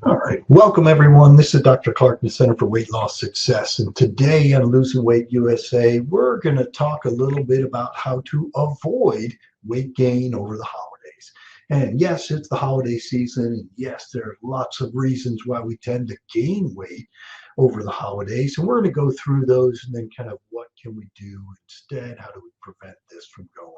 All right, welcome everyone. This is Dr. Clark, the Center for Weight Loss Success. And today on Losing Weight USA, we're going to talk a little bit about how to avoid weight gain over the holidays. And yes, it's the holiday season. And yes, there are lots of reasons why we tend to gain weight over the holidays. And we're going to go through those and then kind of what can we do instead? How do we prevent this from going on?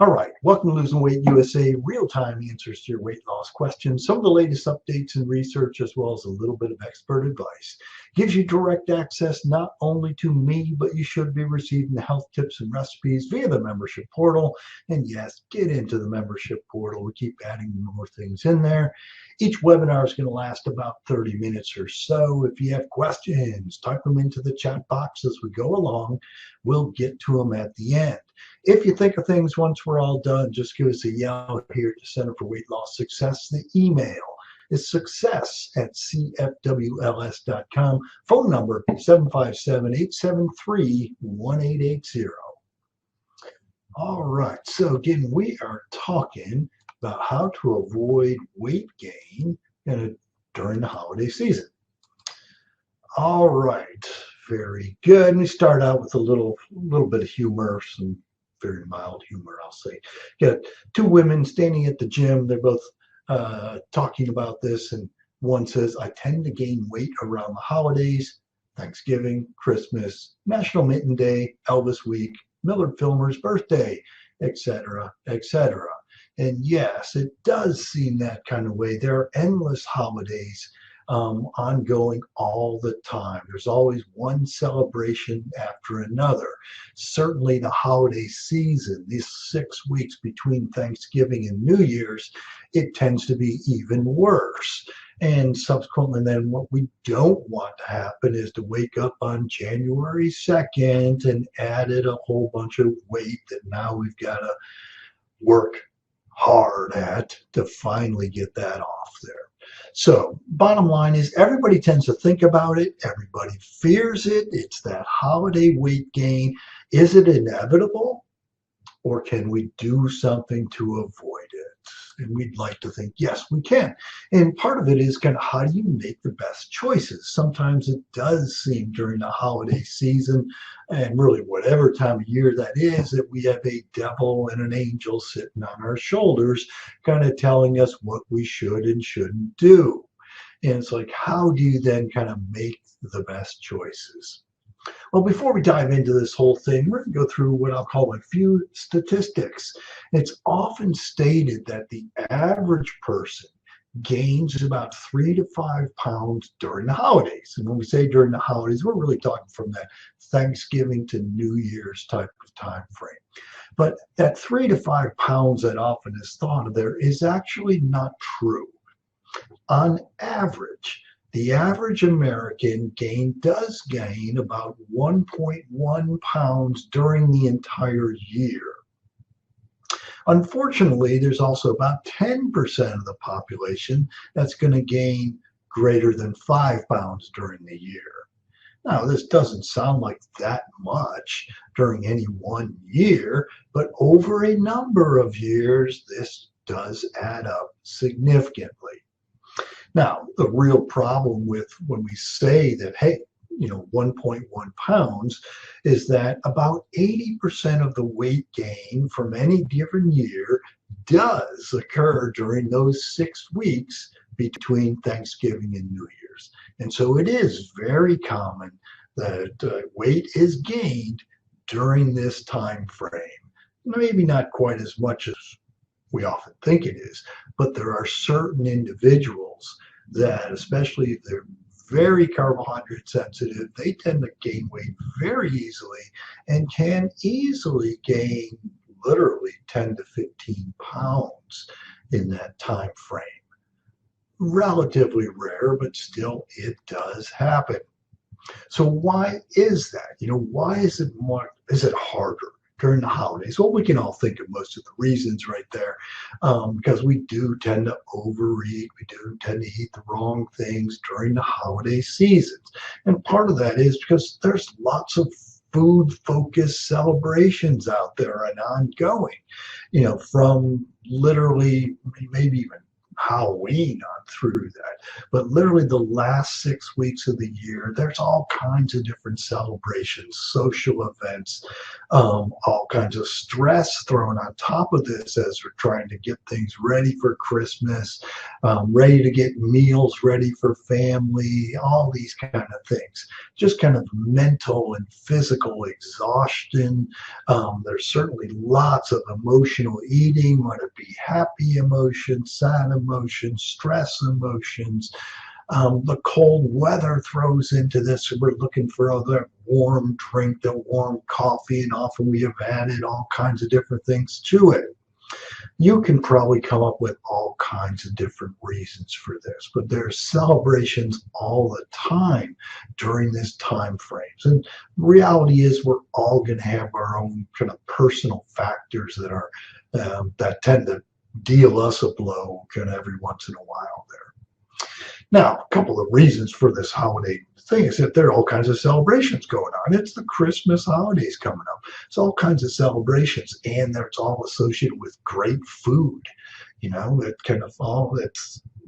All right, welcome to Losing Weight USA, real-time answers to your weight loss questions, some of the latest updates and research, as well as a little bit of expert advice. Gives you direct access not only to me, but you should be receiving the health tips and recipes via the membership portal. And yes, get into the membership portal. We keep adding more things in there. Each webinar is going to last about 30 minutes or so. If you have questions, type them into the chat box as we go along. We'll get to them at the end. If you think of things once we're all done, just give us a yell here at the Center for Weight Loss Success. The email is success@cfwls.com. Phone number 757-873-1880. All right, so again, we are talking about how to avoid weight gain during the holiday season. All right, very good. We start out with a little bit of humor, some very mild humor, I'll say. Got two women standing at the gym. They're both talking about this, and one says, I tend to gain weight around the holidays, Thanksgiving, Christmas, National Mitten Day, Elvis Week, Millard Fillmore's birthday, etc., etc. And yes, it does seem that kind of way. There are endless holidays ongoing all the time. There's always one celebration after another. Certainly the holiday season, these 6 weeks between Thanksgiving and New Year's, it tends to be even worse. And subsequently then what we don't want to happen is to wake up on January 2nd and added a whole bunch of weight that now we've got to work hard at to finally get that off there. So bottom line is everybody tends to think about it. Everybody fears it. It's that holiday weight gain. Is it inevitable, or can we do something to avoid it? And we'd like to think, yes, we can. And part of it is kind of how do you make the best choices? Sometimes it does seem during the holiday season, and really whatever time of year that is, that we have a devil and an angel sitting on our shoulders, kind of telling us what we should and shouldn't do. And it's like, how do you then kind of make the best choices? Well, before we dive into this whole thing, we're going to go through what I'll call a few statistics. It's often stated that the average person gains about 3 to 5 pounds during the holidays. And when we say during the holidays, we're really talking from that Thanksgiving to New Year's type of time frame. But that 3 to 5 pounds that often is thought of there is actually not true. On average, the average American does gain about 1.1 pounds during the entire year. Unfortunately, there's also about 10% of the population that's going to gain greater than 5 pounds during the year. Now, this doesn't sound like that much during any one year, but over a number of years, this does add up significantly. Now, the real problem with when we say that, hey, 1.1 pounds is that about 80% of the weight gain from any given year does occur during those 6 weeks between Thanksgiving and New Year's. And so it is very common that weight is gained during this time frame. Maybe not quite as much as we often think it is, but there are certain individuals that, especially if they're very carbohydrate sensitive, they tend to gain weight very easily and can easily gain literally 10 to 15 pounds in that time frame. Relatively rare, but still it does happen. So why is that? Why is it harder during the holidays? Well, we can all think of most of the reasons right there, because we do tend to overeat. We do tend to eat the wrong things during the holiday seasons. And part of that is because there's lots of food-focused celebrations out there and ongoing, from literally maybe even Halloween on through that. But literally the last 6 weeks of the year, there's all kinds of different celebrations, social events, all kinds of stress thrown on top of this as we're trying to get things ready for Christmas, ready to get meals ready for family, all these kind of things. Just kind of mental and physical exhaustion. There's certainly lots of emotional eating, whether it be happy emotions, sad emotions, stress emotions. The cold weather throws into this. So we're looking for other warm drink, the warm coffee, and often we have added all kinds of different things to it. You can probably come up with all kinds of different reasons for this, but there's celebrations all the time during this time frames. And reality is we're all going to have our own kind of personal factors that are that tend to deal us a blow kind of every once in a while there. Now, a couple of reasons for this holiday thing is that there are all kinds of celebrations going on. It's the Christmas holidays coming up. It's all kinds of celebrations, and it's all associated with great food. You know, it kind of all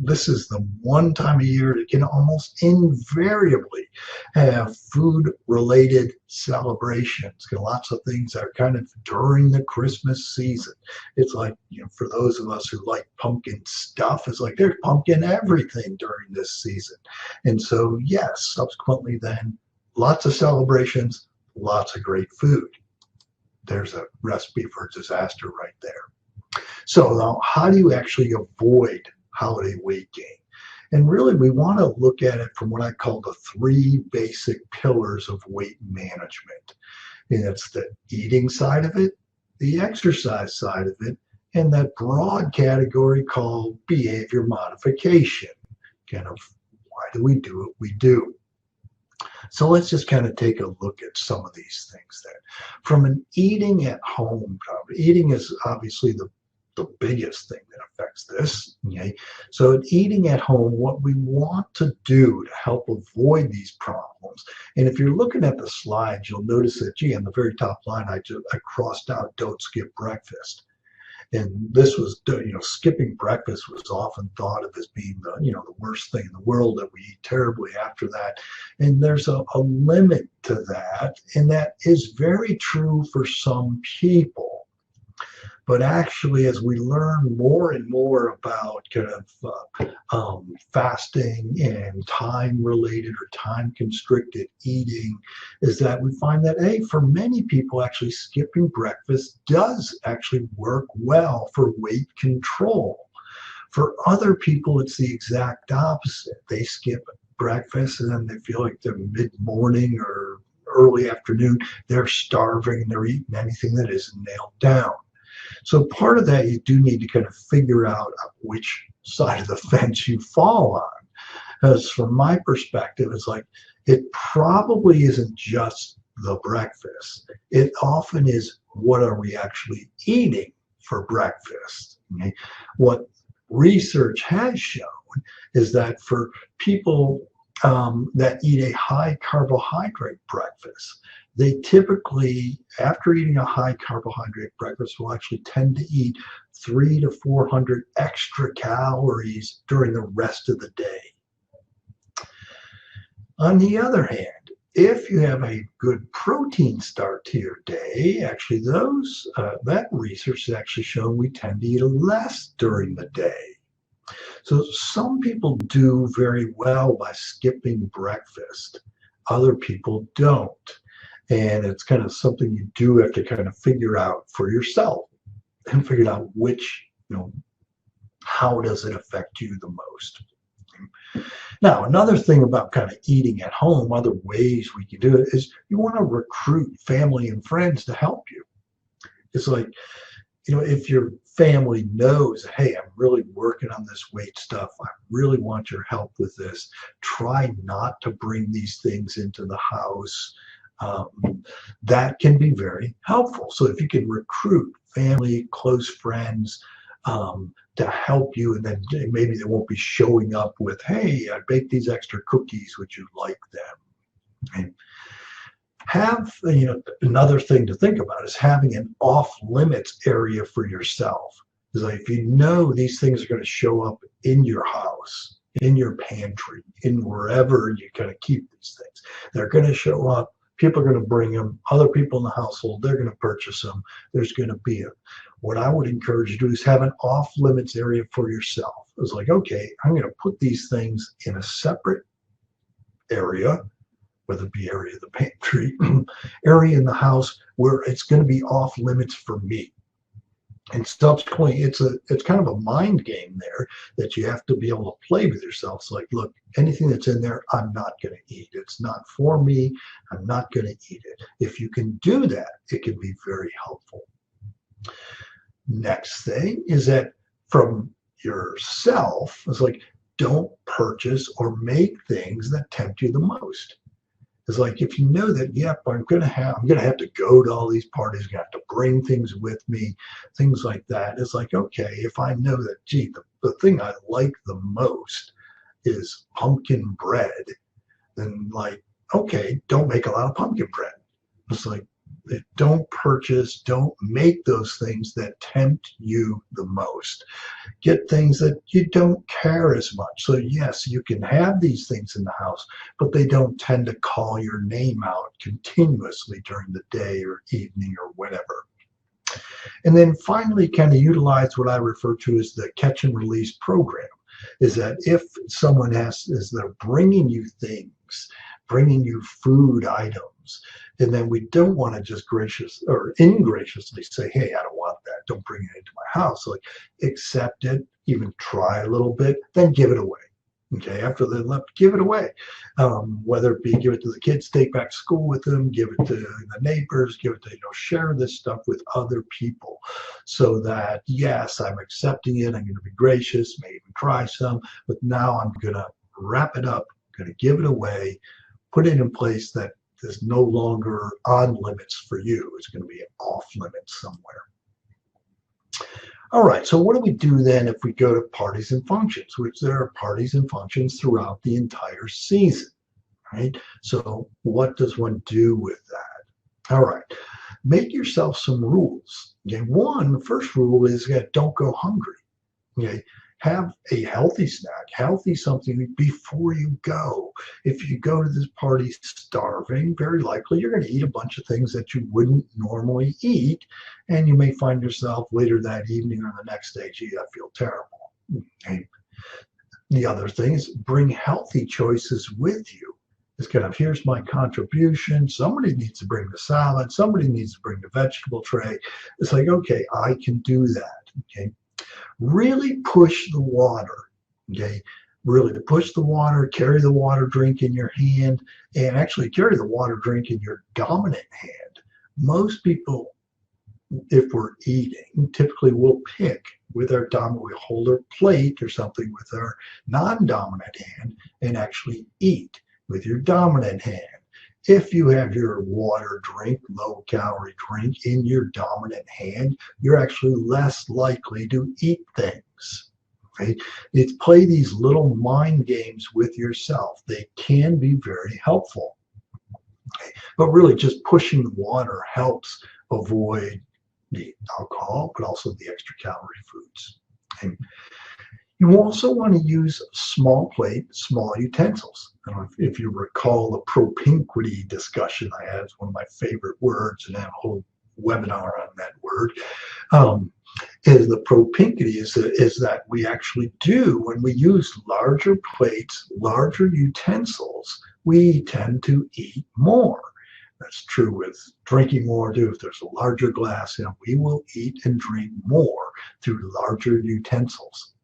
this is the one time of year that can almost invariably have food related celebrations. Lots of things are kind of during the Christmas season. It's like, you know, for those of us who like pumpkin stuff, it's like there's pumpkin everything during this season. And so, yes, subsequently then, lots of celebrations, lots of great food. There's a recipe for disaster right there. So now, how do you actually avoid holiday weight gain? And really, we want to look at it from what I call the three basic pillars of weight management. And it's the eating side of it, the exercise side of it, and that broad category called behavior modification. Kind of why do we do what we do? So let's just kind of take a look at some of these things then. From an eating at home, eating is obviously the biggest thing that affects this. Okay, so in eating at home, what we want to do to help avoid these problems, and if you're looking at the slides, you'll notice that, gee, on the very top line, I crossed out "don't skip breakfast." And this was, you know, skipping breakfast was often thought of as being the, you know, the worst thing in the world, that we eat terribly after that. And there's a limit to that, and that is very true for some people. But actually, as we learn more and more about kind of fasting and time-related or time-constricted eating, is that we find that, hey, for many people, actually skipping breakfast does actually work well for weight control. For other people, it's the exact opposite. They skip breakfast and then they feel like they're mid-morning or early afternoon, they're starving and they're eating anything that isn't nailed down. So part of that, you do need to kind of figure out which side of the fence you fall on. Because from my perspective, it's like, it probably isn't just the breakfast. It often is, what are we actually eating for breakfast? Okay? What research has shown is that for people that eat a high carbohydrate breakfast, they typically, after eating a high carbohydrate breakfast, will actually tend to eat 300 to 400 extra calories during the rest of the day. On the other hand, if you have a good protein start to your day, actually that research has actually shown we tend to eat less during the day. So some people do very well by skipping breakfast. Other people don't. And it's kind of something you do have to kind of figure out for yourself and figure out which, you know, how does it affect you the most. Now, another thing about kind of eating at home, other ways we can do it, is you want to recruit family and friends to help you. It's like, you know, if your family knows, hey, I'm really working on this weight stuff, I really want your help with this, try not to bring these things into the house. That can be very helpful. So if you can recruit family, close friends to help you, and then maybe they won't be showing up with, hey, I baked these extra cookies, would you like them? And have, you know, another thing to think about is having an off limits area for yourself. It's like if you know these things are going to show up in your house, in your pantry, in wherever you kind of keep these things, they're going to show up. People are going to bring them. Other people in the household, they're going to purchase them. There's going to be a. What I would encourage you to do is have an off limits area for yourself. It's like, okay, I'm going to put these things in a separate area, whether it be area of the pantry, area in the house where it's going to be off limits for me. And subsequently, it's kind of a mind game there that you have to be able to play with yourself. It's like, look, anything that's in there, I'm not going to eat. It's not for me. I'm not going to eat it. If you can do that, it can be very helpful. Next thing is that from yourself, it's like, don't purchase or make things that tempt you the most. It's like if you know that, yep, I'm gonna have to go to all these parties, I'm gonna have to bring things with me, things like that. It's like, okay, if I know that, gee, the thing I like the most is pumpkin bread, then like, okay, don't make a lot of pumpkin bread. It's like, don't purchase, don't make those things that tempt you the most. Get things that you don't care as much. So yes, you can have these things in the house, but they don't tend to call your name out continuously during the day or evening or whatever. And then finally, kind of utilize what I refer to as the catch and release program. Is that if someone is they're bringing you things, bringing you food items, and then we don't want to just gracious or ingraciously say, hey, I don't want that. Don't bring it into my house. Like, accept it, even try a little bit, then give it away. Okay, after they left, give it away. Whether it be give it to the kids, take back to school with them, give it to the neighbors, give it to, share this stuff with other people so that, yes, I'm accepting it. I'm going to be gracious, may even try some, but now I'm going to wrap it up, going to give it away, put it in place that is no longer on limits for you. It's going to be off limits somewhere. All right, so what do we do then if we go to parties and functions, which there are parties and functions throughout the entire season, right? So what does one do with that? All right, make yourself some rules. Okay, the first rule is that don't go hungry. Okay, have a healthy snack, healthy something before you go. If you go to this party starving, very likely you're going to eat a bunch of things that you wouldn't normally eat, and you may find yourself later that evening or the next day, gee, I feel terrible. Okay. The other thing is bring healthy choices with you. It's kind of, here's my contribution. Somebody needs to bring the salad. Somebody needs to bring the vegetable tray. It's like, okay, I can do that. Okay. Really push the water, okay? Really to push the water, carry the water drink in your hand, and actually carry the water drink in your dominant hand. Most people, if we're eating, typically will pick with our dominant, we hold our plate or something with our non-dominant hand and actually eat with your dominant hand. If you have your water drink, low calorie drink in your dominant hand, you're actually less likely to eat things. Okay? It's play these little mind games with yourself. They can be very helpful. Okay? But really just pushing the water helps avoid the alcohol, but also the extra calorie foods. Okay? You also want to use small plate, small utensils. I don't know if you recall the propinquity discussion I had. It's one of my favorite words, and I have a whole webinar on that word. Is the propinquity is that we actually do, when we use larger plates, larger utensils, we tend to eat more. That's true with drinking more too. If there's a larger glass, we will eat and drink more through larger utensils.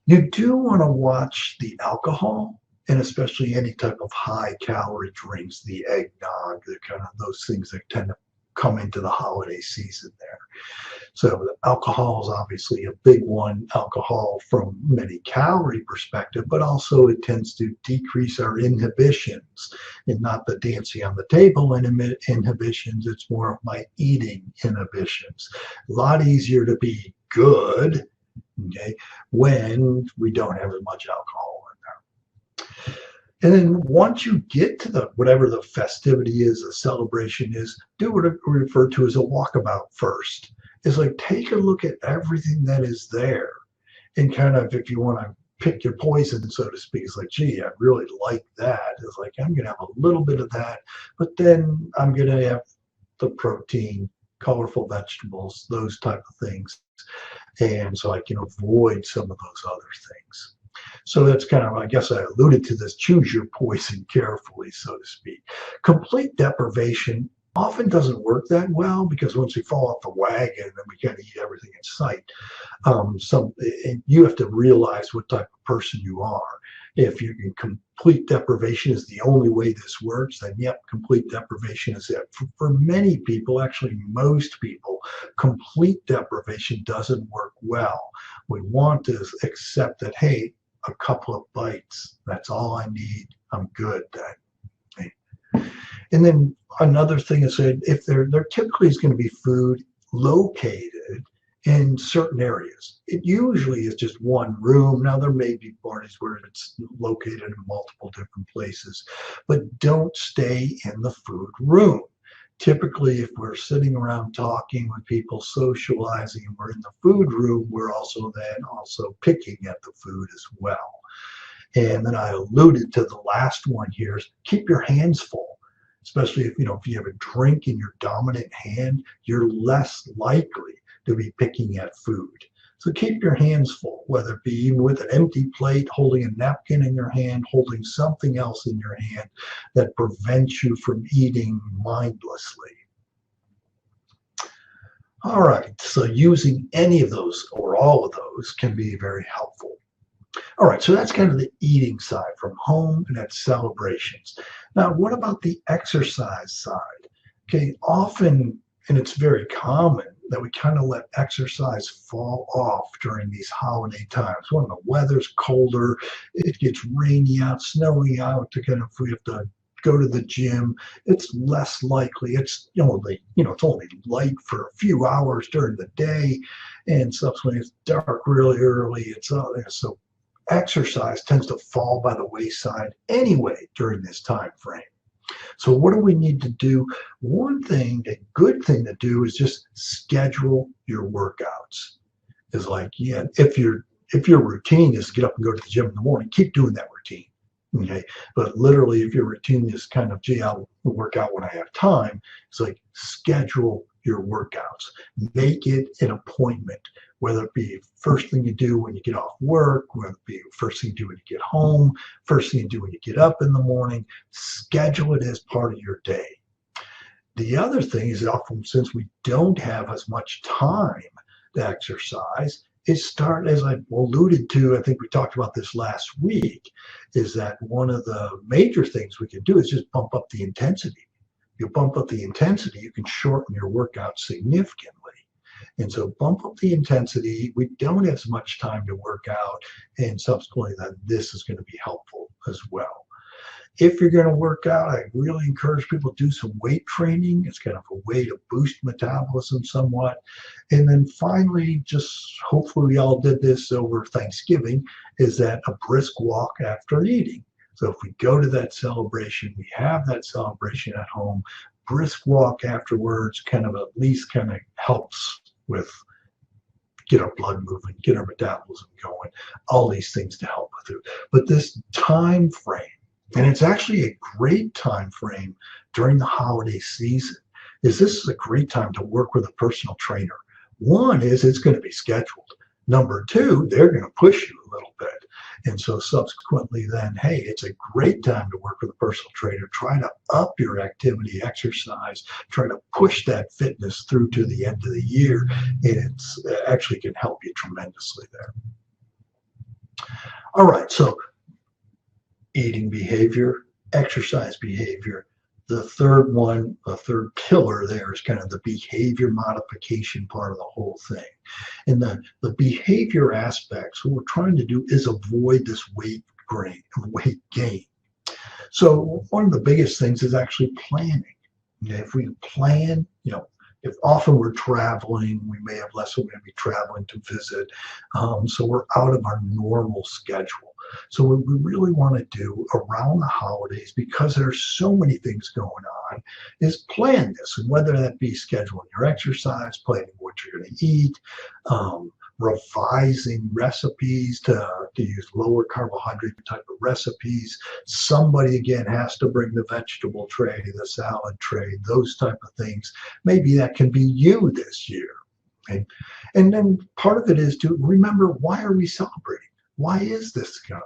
You do want to watch the alcohol, and especially any type of high calorie drinks, the eggnog, the kind of those things that tend to come into the holiday season there. So alcohol is obviously a big one, alcohol from many calorie perspective, but also it tends to decrease our inhibitions, and not the dancing on the table inhibitions, it's more of my eating inhibitions. A lot easier to be good, okay, when we don't have as much alcohol in there. And then once you get to the whatever the festivity is, the celebration is, do what we refer to as a walkabout first. is like take a look at everything that is there and kind of, if you want to pick your poison, so to speak, it's like, gee, I really like that. It's like, I'm going to have a little bit of that, but then I'm going to have the protein, colorful vegetables, those type of things. And so I can avoid some of those other things. So that's kind of, I guess I alluded to this, choose your poison carefully, so to speak. Complete deprivation often doesn't work that well because once we fall off the wagon, then we kind of eat everything in sight. And you have to realize what type of person you are. If you can complete deprivation is the only way this works, then yep, complete deprivation is it. For many people, actually most people, complete deprivation doesn't work well. We want to accept that, hey, a couple of bites, that's all I need. I'm good then. And then another thing is that if there typically is going to be food located in certain areas. It usually is just one room. Now there may be parties where it's located in multiple different places, but don't stay in the food room. Typically, if we're sitting around talking with people, socializing, and we're in the food room, we're also picking at the food as well. And then I alluded to the last one here is keep your hands full. Especially if you have a drink in your dominant hand, you're less likely to be picking at food. So keep your hands full, whether it be even with an empty plate, holding a napkin in your hand, holding something else in your hand that prevents you from eating mindlessly. All right, so using any of those or all of those can be very helpful. All right, so that's kind of the eating side from home and at celebrations. Now, what about the exercise side? Okay, often, and it's very common, that we kind of let exercise fall off during these holiday times. When the weather's colder, it gets rainy out, snowy out, if we have to go to the gym, it's less likely. It's it's only light for a few hours during the day, and subsequently it's dark really early. So exercise tends to fall by the wayside anyway during this time frame. So what do we need to do? One thing, a good thing to do is just schedule your workouts. Is like, yeah, if your routine is get up and go to the gym in the morning, keep doing that routine. Okay. But literally if your routine is kind of, gee, I'll work out when I have time, it's like schedule your workouts. Make it an appointment, whether it be first thing you do when you get off work, whether it be first thing you do when you get home, first thing you do when you get up in the morning. Schedule it as part of your day. The other thing is often, since we don't have as much time to exercise, is start, as I alluded to, I think we talked about this last week, is that one of the major things we can do is just bump up the intensity. You bump up the intensity, you can shorten your workout significantly. And so bump up the intensity. We don't have as much time to work out, and subsequently then this is going to be helpful as well. If you're going to work out, I really encourage people to do some weight training. It's kind of a way to boost metabolism somewhat. And then finally, just hopefully we all did this over Thanksgiving, is that a brisk walk after eating. So if we go to that celebration, we have that celebration at home, brisk walk afterwards kind of at least kind of helps with get our blood moving, get our metabolism going, all these things to help with it. But this time frame, and it's actually a great time frame during the holiday season, is this is a great time to work with a personal trainer. One is it's going to be scheduled. Number two, they're going to push you a little bit. And so subsequently then, hey, it's a great time to work with a personal trainer. Try to up your activity, exercise, try to push that fitness through to the end of the year. And it actually can help you tremendously there. All right, so eating behavior, exercise behavior. The third one, the third pillar there is kind of the behavior modification part of the whole thing. And the behavior aspects, what we're trying to do is avoid this weight gain. So one of the biggest things is actually planning. If we plan, if often we're traveling, we may have less, we're going to be traveling to visit. So we're out of our normal schedule. So what we really want to do around the holidays, because there's so many things going on, is plan this. And whether that be scheduling your exercise, planning what what you're going to eat, revising recipes to use lower carbohydrate type of recipes. Somebody again has to bring the vegetable tray, the salad tray, those type of things. Maybe that can be you this year. Okay? And then part of it is to remember, why are we celebrating? Why is this going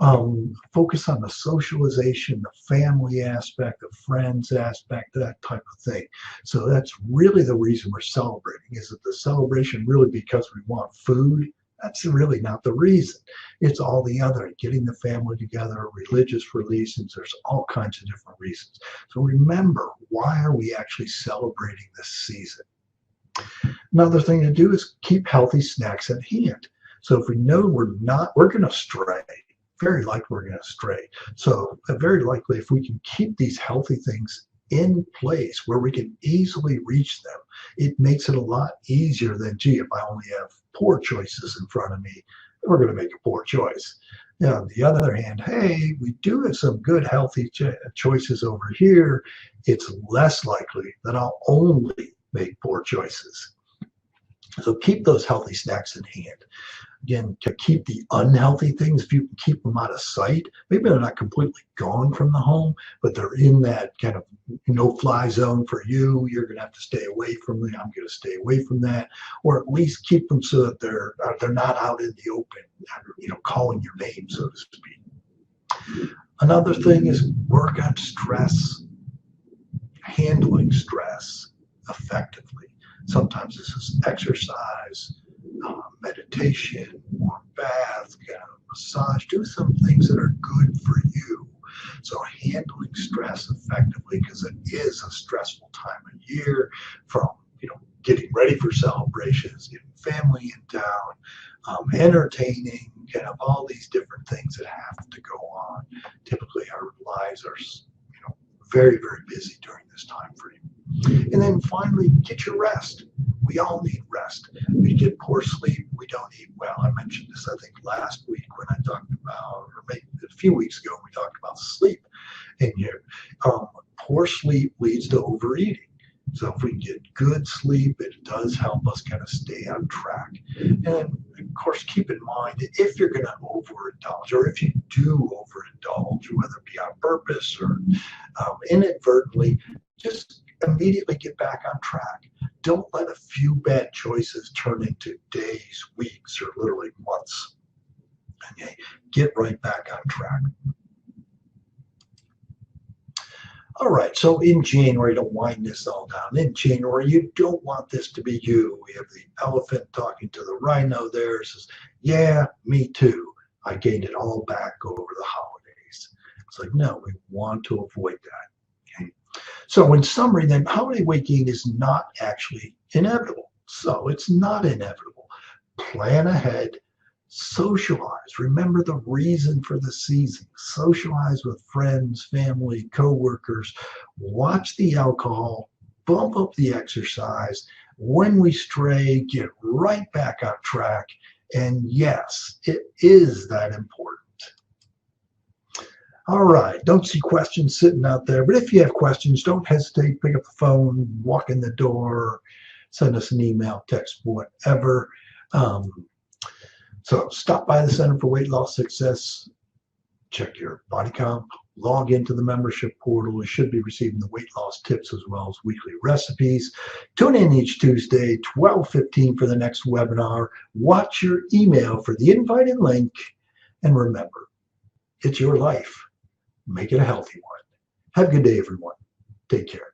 on? Focus on the socialization, the family aspect, the friends aspect, that type of thing. So that's really the reason we're celebrating. Is it the celebration really because we want food? That's really not the reason. It's all the other, getting the family together, religious reasons. There's all kinds of different reasons. So remember, why are we actually celebrating this season? Another thing to do is keep healthy snacks at hand. So if we know we're going to stray, very likely we're going to stray. So very likely if we can keep these healthy things in place where we can easily reach them, it makes it a lot easier than, gee, if I only have poor choices in front of me, we're going to make a poor choice. Now, on the other hand, hey, we do have some good healthy choices over here. It's less likely that I'll only make poor choices. So keep those healthy snacks in hand. Again, to keep the unhealthy things, if you can keep them out of sight, maybe they're not completely gone from the home, but they're in that kind of no-fly zone for you. You're going to have to stay away from them. I'm going to stay away from that, or at least keep them so that they're not out in the open, calling your name, so to speak. Another thing is work on stress, handling stress effectively. Sometimes this is exercise, meditation, warm bath, massage. Do some things that are good for you. So handling stress effectively, because it is a stressful time of year, from getting ready for celebrations, getting family in town, entertaining, all these different things that have to go on. Typically, our lives are very, very busy during this time frame. And then finally, get your rest. We all need rest. We get poor sleep, we don't eat well. I mentioned this, I think, last week when I talked about, or maybe a few weeks ago, we talked about sleep. And poor sleep leads to overeating. So if we get good sleep, it does help us kind of stay on track. And of course, keep in mind that if you're going to overindulge, or if you do overindulge, whether it be on purpose or inadvertently, just immediately get back on track. Don't let a few bad choices turn into days, weeks, or literally months. Okay, get right back on track. All right, so in January, to wind this all down, in January, you don't want this to be you. We have the elephant talking to the rhino there. It says, yeah, me too. I gained it all back over the holidays. It's like, no, we want to avoid that. Okay? So in summary, then, holiday weight gain is not actually inevitable. So it's not inevitable. Plan ahead. Socialize. Remember the reason for the season. Socialize with friends, family, co-workers. Watch the alcohol. Bump up the exercise. When we stray, get right back on track. And yes, it is that important. All right. Don't see questions sitting out there. But if you have questions, don't hesitate. Pick up the phone, walk in the door, send us an email, text, whatever. So stop by the Center for Weight Loss Success, check your body comp, log into the membership portal. You should be receiving the weight loss tips as well as weekly recipes. Tune in each Tuesday, 12:15 for the next webinar. Watch your email for the invite and link. And remember, it's your life. Make it a healthy one. Have a good day, everyone. Take care.